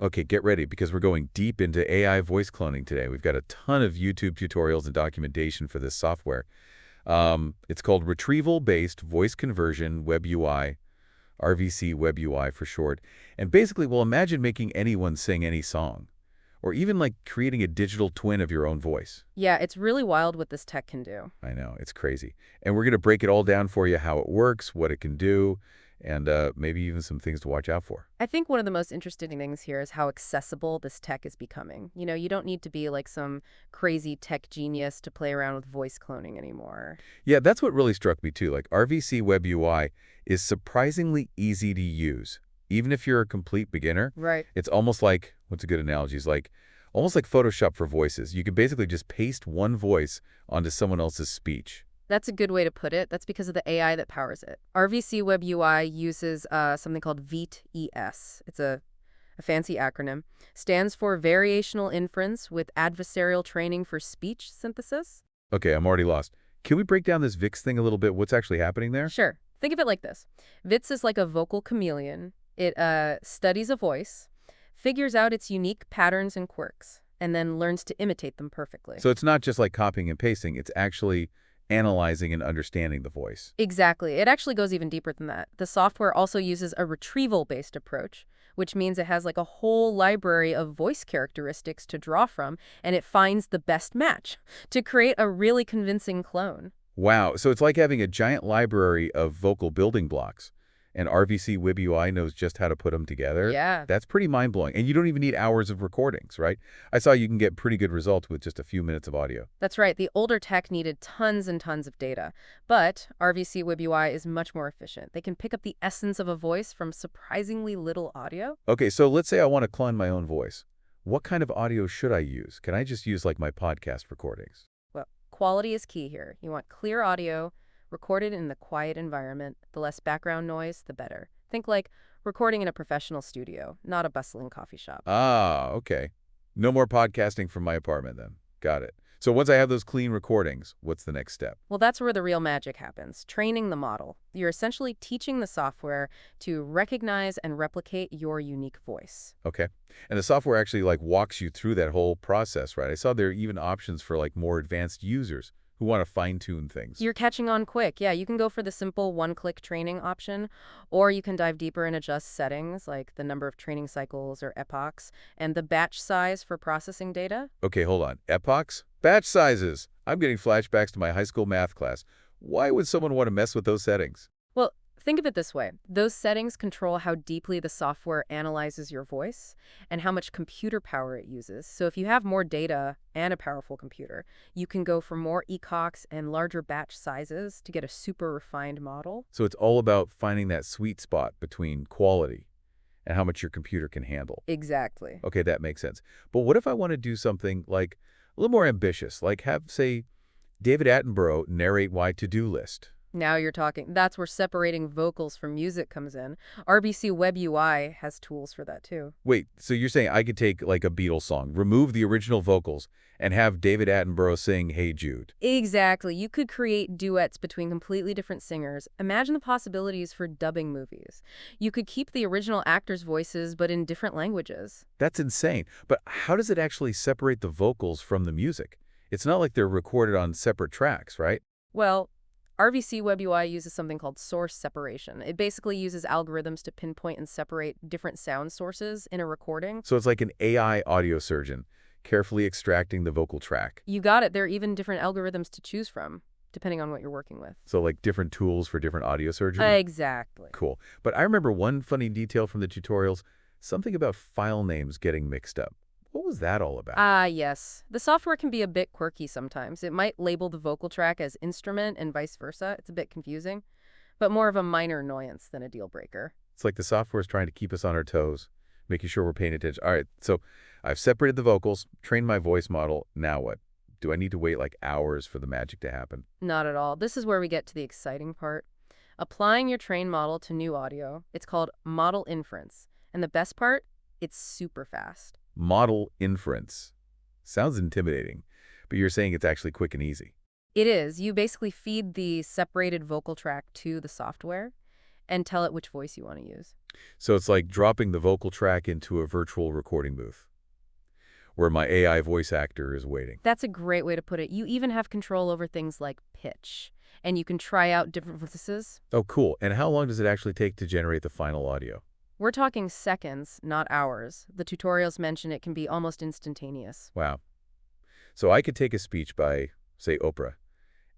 Okay, get ready because we're going deep into AI voice cloning today. We've got a ton of YouTube tutorials and documentation for this software. It's called Retrieval-Based Voice Conversion WebUI, RVC WebUI for short. And basically, well, imagine making anyone sing any song, or even like creating a digital twin of your own voice. Yeah, it's really wild what this tech can do. I know, it's crazy. And we're going to break it all down for you, how it works, what it can do, and maybe even some things to watch out for. I think one of the most interesting things here is how accessible this tech is becoming. You know, you don't need to be like some crazy tech genius to play around with voice cloning anymore. Yeah, that's what really struck me too. Like RVC WebUI is surprisingly easy to use. Even if you're a complete beginner, Right. it's almost like, what's a good analogy? It's like, almost like Photoshop for voices. You can basically just paste one voice onto someone else's speech. That's a good way to put it. That's because of the AI that powers it. RVC WebUI uses something called VET-ES. It's a fancy acronym. Stands for Variational Inference with Adversarial Training for Speech Synthesis. Okay, I'm already lost. Can we break down this VIX thing a little bit? What's actually happening there? Sure. Think of it like this. VITS is like a vocal chameleon. It studies a voice, figures out its unique patterns and quirks, and then learns to imitate them perfectly. So it's not just like copying and pasting. It's actually analyzing and understanding the voice. Exactly. It actually goes even deeper than that. The software also uses a retrieval-based approach, which means it has like a whole library of voice characteristics to draw from, and it finds the best match to create a really convincing clone. Wow, so it's like having a giant library of vocal building blocks, and RVC WebUI knows just how to put them together. Yeah. That's pretty mind-blowing, and you don't even need hours of recordings, right? I saw you can get pretty good results with just a few minutes of audio. That's right. The older tech needed tons and tons of data, but RVC WebUI is much more efficient. They can pick up the essence of a voice from surprisingly little audio. Okay, so let's say I want to clone my own voice. What kind of audio should I use? Can I just use like my podcast recordings? Well, quality is key here. You want clear audio, recorded in the quiet environment. The less background noise, the better. Think like recording in a professional studio, not a bustling coffee shop. Ah, okay. No more podcasting from my apartment then. Got it. So once I have those clean recordings, what's the next step? Well, that's where the real magic happens, training the model. You're essentially teaching the software to recognize and replicate your unique voice. Okay. And the software actually like walks you through that whole process, right? I saw there are even options for like more advanced users who want to fine-tune things. You're catching on quick. Yeah, you can go for the simple one-click training option, or you can dive deeper and adjust settings like the number of training cycles or epochs and the batch size for processing data. Okay, hold on. Epochs? Batch sizes. I'm getting flashbacks to my high school math class. Why would someone want to mess with those settings? Well, think of it this way. Those settings control how deeply the software analyzes your voice and how much computer power it uses. So if you have more data and a powerful computer, you can go for more epochs and larger batch sizes to get a super refined model. So it's all about finding that sweet spot between quality and how much your computer can handle. Exactly. Okay, that makes sense. But what if I want to do something like a little more ambitious, like have, say, David Attenborough narrate my to-do list? Now you're talking. That's where separating vocals from music comes in. RVC WebUI has tools for that too. Wait, so you're saying I could take like a Beatles song, remove the original vocals, and have David Attenborough sing Hey Jude? Exactly. You could create duets between completely different singers. Imagine the possibilities for dubbing movies. You could keep the original actors' voices, but in different languages. That's insane. But how does it actually separate the vocals from the music? It's not like they're recorded on separate tracks, right? Well, RVC WebUI uses something called source separation. It basically uses algorithms to pinpoint and separate different sound sources in a recording. So it's like an AI audio surgeon, carefully extracting the vocal track. You got it. There are even different algorithms to choose from, depending on what you're working with. So like different tools for different audio surgery? Exactly. Cool. But I remember one funny detail from the tutorials, something about file names getting mixed up. What was that all about? Ah, yes. The software can be a bit quirky sometimes. It might label the vocal track as instrument and vice versa. It's a bit confusing, but more of a minor annoyance than a deal breaker. It's like the software is trying to keep us on our toes, making sure we're paying attention. All right, so I've separated the vocals, trained my voice model. Now what? Do I need to wait like hours for the magic to happen? Not at all. This is where we get to the exciting part. Applying your trained model to new audio. It's called model inference. And the best part? It's super fast. Model inference. Sounds intimidating, but you're saying it's actually quick and easy. It is. You basically feed the separated vocal track to the software, and tell it which voice you want to use. So it's like dropping the vocal track into a virtual recording booth where my AI voice actor is waiting. That's a great way to put it. You even have control over things like pitch, and you can try out different voices. Oh, cool. And how long does it actually take to generate the final audio? We're talking seconds, not hours. The tutorials mention it can be almost instantaneous. Wow. So I could take a speech by, say, Oprah,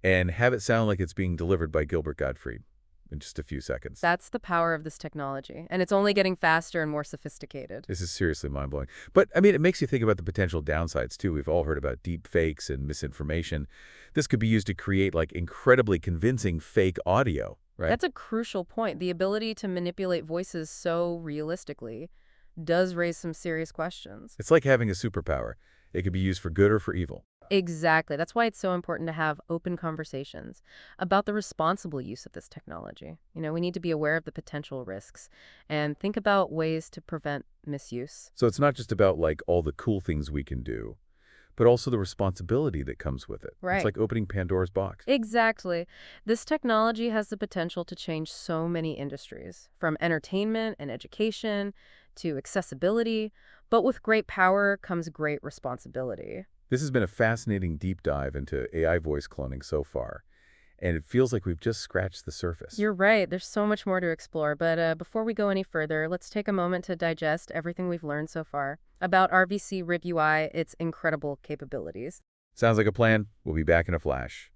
and have it sound like it's being delivered by Gilbert Gottfried in just a few seconds. That's the power of this technology, and it's only getting faster and more sophisticated. This is seriously mind-blowing. But, I mean, it makes you think about the potential downsides, too. We've all heard about deep fakes and misinformation. This could be used to create, like, incredibly convincing fake audio, right? That's a crucial point. The ability to manipulate voices so realistically does raise some serious questions. It's like having a superpower. It could be used for good or for evil. Exactly. That's why it's so important to have open conversations about the responsible use of this technology. We need to be aware of the potential risks and think about ways to prevent misuse. So it's not just about, like, all the cool things we can do, but also the responsibility that comes with it. Right. It's like opening Pandora's box. Exactly. This technology has the potential to change so many industries, from entertainment and education to accessibility. But with great power comes great responsibility. This has been a fascinating deep dive into AI voice cloning so far, and it feels like we've just scratched the surface. You're right. There's so much more to explore. But before we go any further, let's take a moment to digest everything we've learned so far about RVC WebUI, its incredible capabilities. Sounds like a plan. We'll be back in a flash.